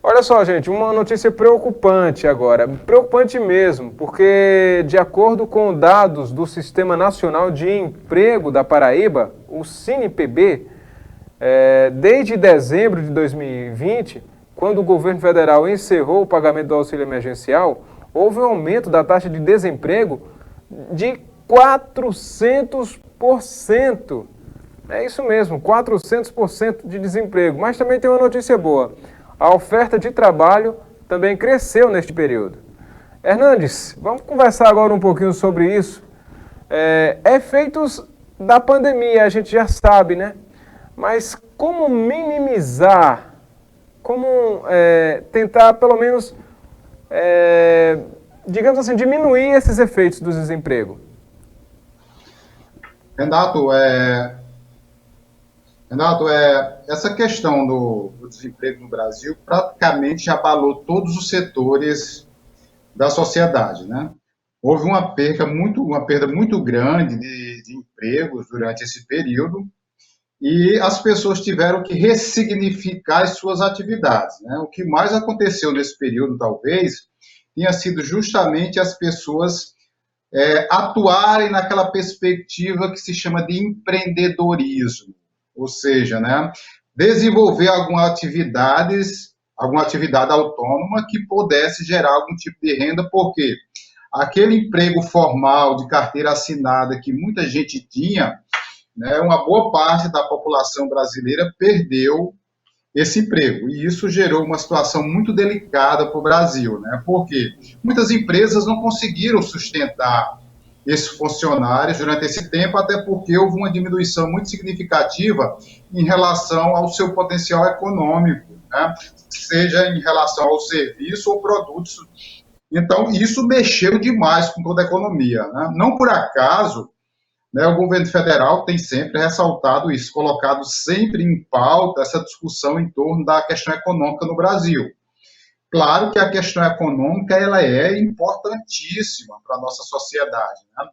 Olha só, gente, uma notícia preocupante agora, preocupante mesmo, porque de acordo com dados do Sistema Nacional de Emprego da Paraíba, o SINPB, desde dezembro de 2020, quando o governo federal encerrou o pagamento do auxílio emergencial, houve um aumento da taxa de desemprego de 400%. É isso mesmo, 400% de desemprego. Mas também tem uma notícia boa. A oferta de trabalho também cresceu neste período. Hernandes, vamos conversar agora um pouquinho sobre isso. Efeitos da pandemia, a gente já sabe, né? Mas como minimizar, como tentar pelo menos, digamos assim, diminuir esses efeitos do desemprego? Renato, essa questão do desemprego no Brasil praticamente abalou todos os setores da sociedade, né? Houve uma perda muito grande de empregos durante esse período e as pessoas tiveram que ressignificar as suas atividades, né? O que mais aconteceu nesse período, talvez, tenha sido justamente as pessoas atuarem naquela perspectiva que se chama de empreendedorismo, ou seja, né, desenvolver alguma atividade autônoma que pudesse gerar algum tipo de renda, porque aquele emprego formal de carteira assinada que muita gente tinha, né, uma boa parte da população brasileira perdeu esse emprego. E isso gerou uma situação muito delicada para o Brasil, né? Porque muitas empresas não conseguiram sustentar esses funcionários durante esse tempo, até porque houve uma diminuição muito significativa em relação ao seu potencial econômico, né? Seja em relação ao serviço ou produtos. Então, isso mexeu demais com toda a economia, né? Não por acaso, né, o governo federal tem sempre ressaltado isso, colocado sempre em pauta essa discussão em torno da questão econômica no Brasil. Claro que a questão econômica ela é importantíssima para a nossa sociedade, né?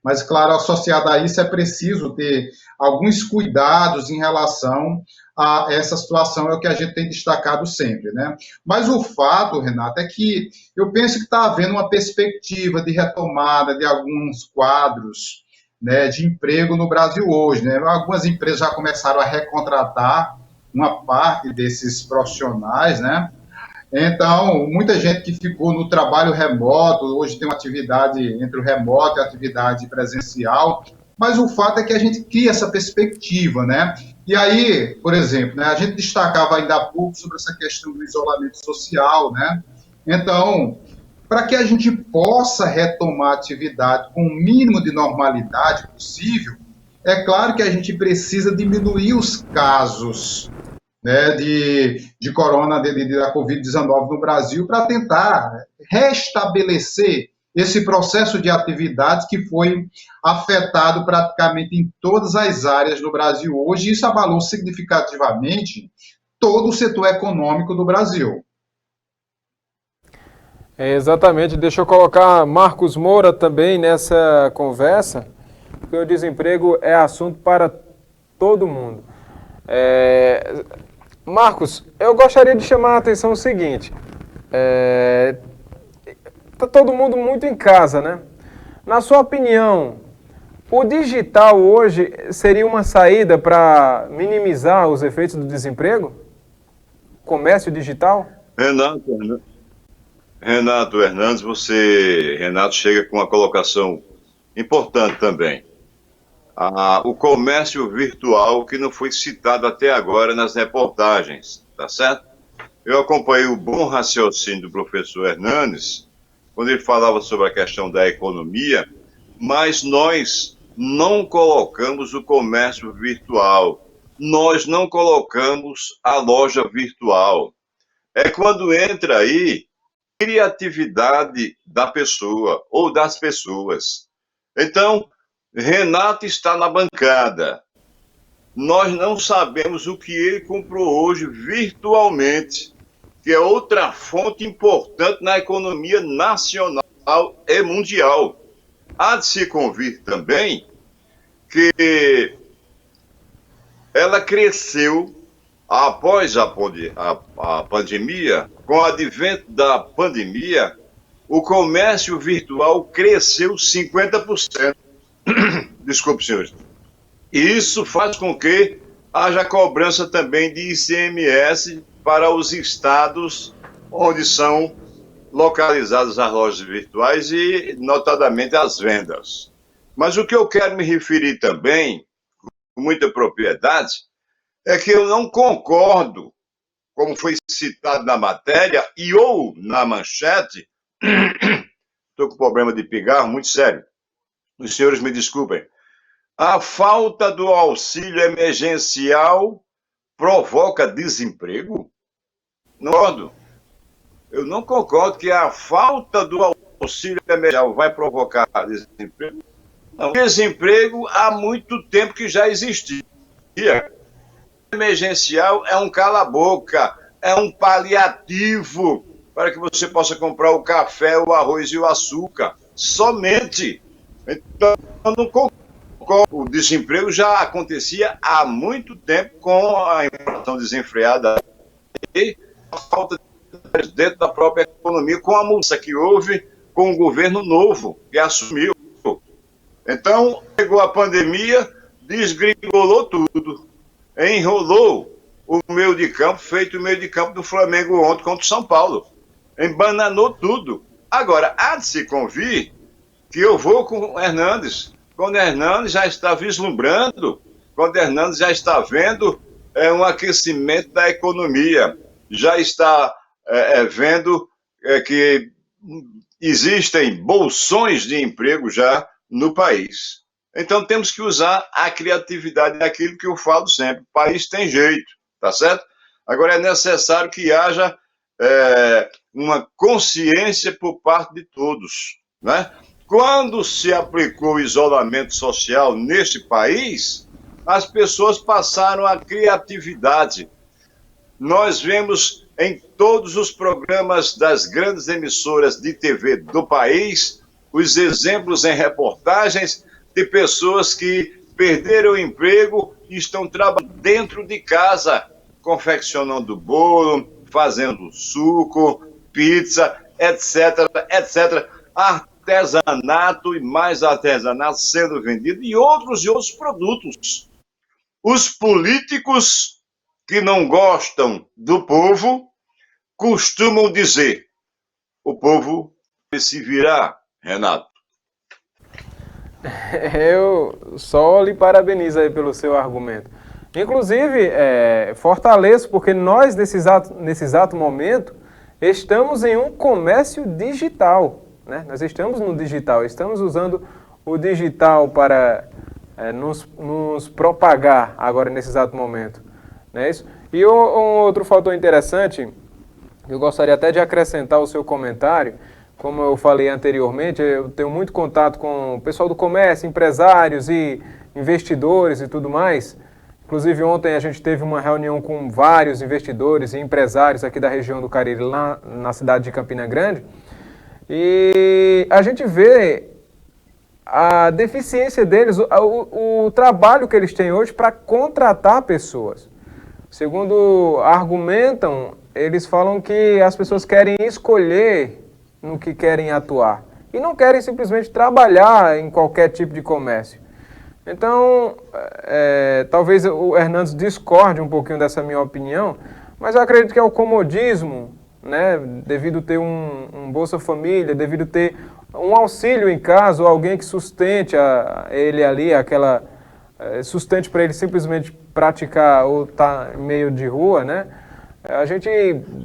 Mas, claro, associado a isso é preciso ter alguns cuidados em relação a essa situação, é o que a gente tem destacado sempre, né? Mas o fato, Renato, é que eu penso que está havendo uma perspectiva de retomada de alguns quadros, né, de emprego no Brasil hoje, né? Algumas empresas já começaram a recontratar uma parte desses profissionais, né? Então, muita gente que ficou no trabalho remoto, hoje tem uma atividade entre o remoto e a atividade presencial, mas o fato é que a gente cria essa perspectiva, né? E aí, por exemplo, né, a gente destacava ainda há pouco sobre essa questão do isolamento social, né? Então, para que a gente possa retomar a atividade com o mínimo de normalidade possível, é claro que a gente precisa diminuir os casos, né, de da Covid-19 no Brasil, para tentar restabelecer esse processo de atividades que foi afetado praticamente em todas as áreas do Brasil hoje, e isso abalou significativamente todo o setor econômico do Brasil. Exatamente, deixa eu colocar Marcos Moura também nessa conversa, porque o desemprego é assunto para todo mundo. Marcos, eu gostaria de chamar a atenção o seguinte, tá todo mundo muito em casa, né? Na sua opinião, o digital hoje seria uma saída para minimizar os efeitos do desemprego? Comércio digital? Renato, Renato Hernandes, Renato, chega com uma colocação importante também. O comércio virtual que não foi citado até agora nas reportagens, tá certo? Eu acompanhei o bom raciocínio do professor Hernandes, quando ele falava sobre a questão da economia, mas nós não colocamos o comércio virtual, nós não colocamos a loja virtual. É quando entra aí criatividade da pessoa ou das pessoas. Então, Renato está na bancada. Nós não sabemos o que ele comprou hoje virtualmente, que é outra fonte importante na economia nacional e mundial. Há de se convir também que ela cresceu após a pandemia, com o advento da pandemia, o comércio virtual cresceu 50%. Desculpe, senhores. E isso faz com que haja cobrança também de ICMS para os estados onde são localizadas as lojas virtuais e, notadamente, as vendas. Mas o que eu quero me referir também, com muita propriedade, é que eu não concordo, como foi citado na matéria e ou na manchete, estou com problema de pigarro muito sério, os senhores me desculpem, a falta do auxílio emergencial provoca desemprego? Não concordo. Eu não concordo que a falta do auxílio emergencial vai provocar desemprego. Não, desemprego há muito tempo que já existia. O emergencial é um cala-boca, é um paliativo para que você possa comprar o café, o arroz e o açúcar. Somente. Então, eu não concordo. O desemprego já acontecia há muito tempo com a inflação desenfreada e a falta de dentro da própria economia, com a mudança que houve com o governo novo que assumiu. Então, chegou a pandemia, desgringolou tudo, enrolou o meio de campo, feito o meio de campo do Flamengo ontem contra o São Paulo. Embananou tudo. Agora, há de se convir que eu vou com o Hernandes, quando o Hernandes já está vislumbrando, quando o Hernandes já está vendo um aquecimento da economia, já está vendo que existem bolsões de emprego já no país. Então temos que usar a criatividade daquilo que eu falo sempre. O país tem jeito, tá certo? Agora é necessário que haja uma consciência por parte de todos, né? Quando se aplicou o isolamento social neste país, as pessoas passaram a criatividade. Nós vemos em todos os programas das grandes emissoras de TV do país os exemplos em reportagens de pessoas que perderam o emprego e estão trabalhando dentro de casa, confeccionando bolo, fazendo suco, pizza, etc, etc. Artesanato e mais artesanato sendo vendido e outros produtos. Os políticos que não gostam do povo costumam dizer: o povo se virá, Renato. Eu só lhe parabenizo aí pelo seu argumento. Inclusive, fortaleço, porque nós, nesse exato momento, estamos em um comércio digital, né? Nós estamos no digital, estamos usando o digital para nos propagar agora, nesse exato momento. Não é isso? E um outro fator interessante, eu gostaria até de acrescentar ao seu comentário. Como eu falei anteriormente, eu tenho muito contato com o pessoal do comércio, empresários e investidores e tudo mais. Inclusive, ontem a gente teve uma reunião com vários investidores e empresários aqui da região do Cariri, lá na cidade de Campina Grande. E a gente vê a deficiência deles, o trabalho que eles têm hoje para contratar pessoas. Segundo argumentam, eles falam que as pessoas querem escolher no que querem atuar e não querem simplesmente trabalhar em qualquer tipo de comércio. Então, talvez o Hernandes discorde um pouquinho dessa minha opinião, mas eu acredito que é o comodismo, né, devido ter um Bolsa Família, devido ter um auxílio em casa, ou alguém que sustente ele ali, sustente para ele simplesmente praticar ou estar em meio de rua, né? A gente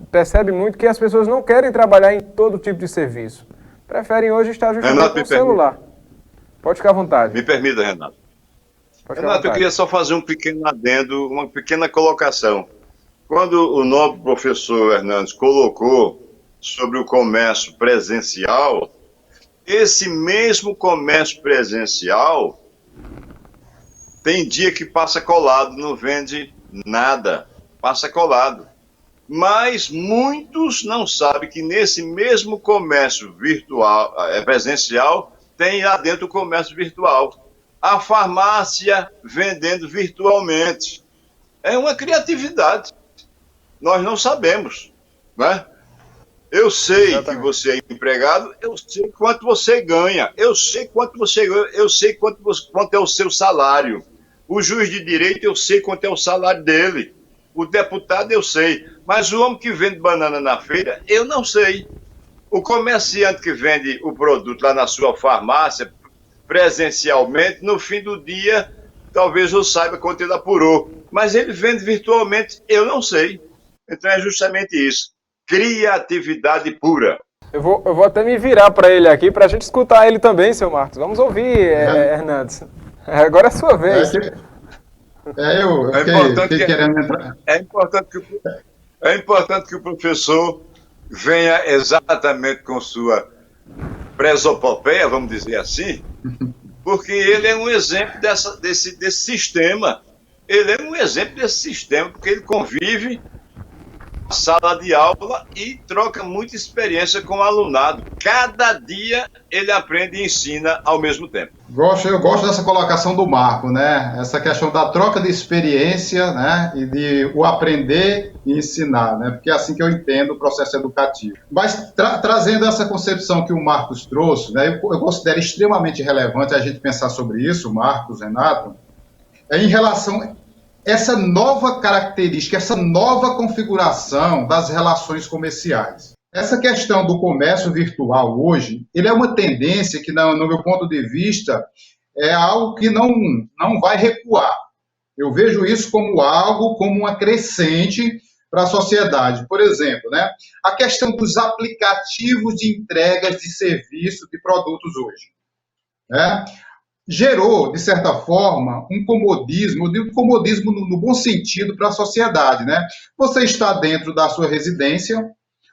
percebe muito que as pessoas não querem trabalhar em todo tipo de serviço. Preferem hoje estar justamente com o celular. Pode ficar à vontade. Me permita, Renato. Renato, eu queria só fazer um pequeno adendo, uma pequena colocação. Quando o nobre professor Hernandes colocou sobre o comércio presencial, esse mesmo comércio presencial tem dia que passa colado, não vende nada, passa colado. Mas muitos não sabem que nesse mesmo comércio virtual, presencial, tem lá dentro o comércio virtual. A farmácia vendendo virtualmente. É uma criatividade. Nós não sabemos, né? Eu sei Exatamente. que você é empregado, eu sei quanto você ganha, eu sei quanto você ganha, eu sei quanto é o seu salário. O juiz de direito, eu sei quanto é o salário dele. O deputado, eu sei. Mas o homem que vende banana na feira, eu não sei. O comerciante que vende o produto lá na sua farmácia, presencialmente, no fim do dia, talvez eu saiba quanto ele apurou. Mas ele vende virtualmente, eu não sei. Então é justamente isso. Criatividade pura. Eu vou até me virar para ele aqui, para a gente escutar ele também, seu Marcos. Vamos ouvir, Hernandes. Agora é a sua vez. Eu fiquei querendo entrar. É importante que o professor venha exatamente com sua presopopeia, vamos dizer assim, porque ele é um exemplo desse sistema. Ele é um exemplo desse sistema, porque ele convive na sala de aula e troca muita experiência com o alunado. Cada dia ele aprende e ensina ao mesmo tempo. Eu gosto dessa colocação do Marco, né? Essa questão da troca de experiência, né? E de o aprender e ensinar, né? Porque é assim que eu entendo o processo educativo. Mas trazendo essa concepção que o Marcos trouxe, né? Eu considero extremamente relevante a gente pensar sobre isso, Marcos, Renato, em relação a essa nova característica, essa nova configuração das relações comerciais. Essa questão do comércio virtual hoje, ele é uma tendência que, no meu ponto de vista, é algo que não vai recuar. Eu vejo isso como algo, como uma crescente para a sociedade. Por exemplo, né, a questão dos aplicativos de entregas de serviços de produtos hoje, né, gerou, de certa forma, um comodismo, eu digo comodismo no bom sentido para a sociedade, né? Você está dentro da sua residência,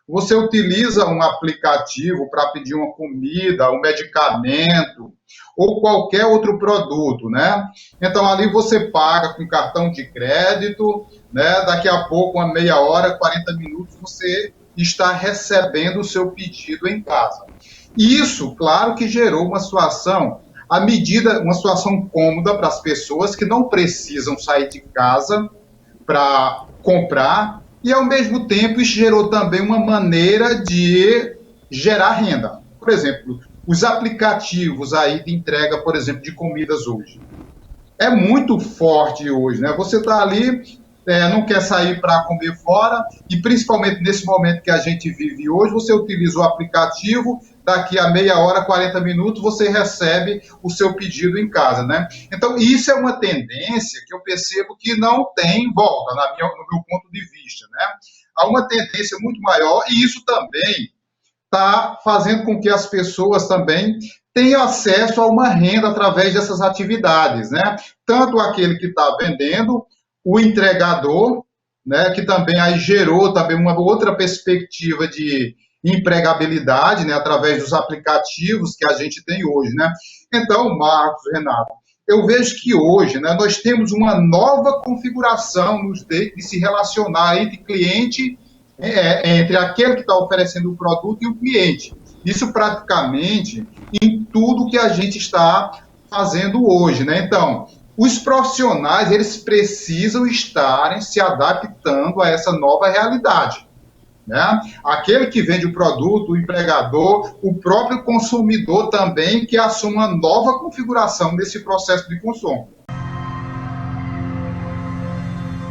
você utiliza um aplicativo para pedir uma comida, um medicamento ou qualquer outro produto, né? Então, ali você paga com cartão de crédito, né? Daqui a pouco, uma meia hora, 40 minutos, você está recebendo o seu pedido em casa. Isso, claro que gerou uma situação uma situação cômoda para as pessoas que não precisam sair de casa para comprar e, ao mesmo tempo, isso gerou também uma maneira de gerar renda. Por exemplo, os aplicativos aí de entrega, por exemplo, de comidas hoje. É muito forte hoje, né? Você está ali, não quer sair para comer fora e, principalmente nesse momento que a gente vive hoje, você utiliza o aplicativo, daqui a meia hora, 40 minutos, você recebe o seu pedido em casa, né? Então, isso é uma tendência que eu percebo que não tem volta, no meu ponto de vista, né? Há uma tendência muito maior e isso também está fazendo com que as pessoas também tenham acesso a uma renda através dessas atividades, né? Tanto aquele que está vendendo, o entregador, né, que também aí gerou também uma outra perspectiva de empregabilidade, né, através dos aplicativos que a gente tem hoje, né? Então, Marcos, Renato, eu vejo que hoje, né, nós temos uma nova configuração de se relacionar entre cliente, entre aquele que está oferecendo o produto e o cliente. Isso praticamente em tudo que a gente está fazendo hoje, né? Então, os profissionais, eles precisam estarem se adaptando a essa nova realidade, né? Aquele que vende o produto, o empregador, o próprio consumidor também, que assuma uma nova configuração desse processo de consumo.